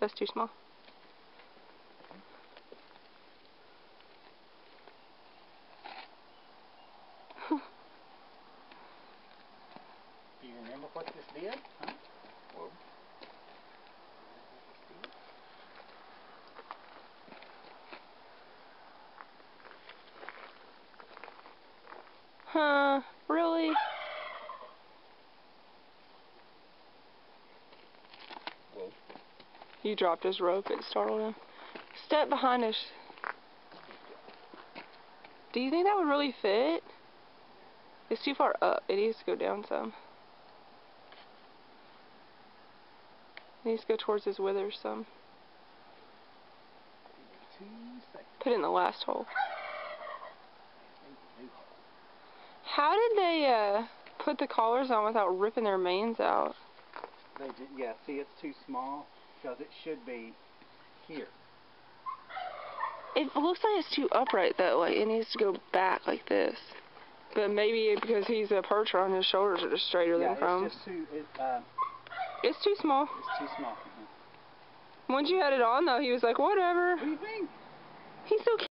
That's too small. Do you remember what this did? Huh? Whoa. Huh? Really? Whoa. You dropped his rope. It startled him. Step behind us. Do you think that would really fit? It's too far up. It needs to go down some. It needs to go towards his withers some. Put it in the last hole. How did they put the collars on without ripping their manes out? They did, yeah, see, it's too small because it should be here. It looks like it's too upright though. Like it needs to go back like this. But maybe because he's a percher on his shoulders are just straighter than Chrome's. It's just too. It's too small. It's too small. Once you had it on though, he was like, whatever. What do you think? He's so cute.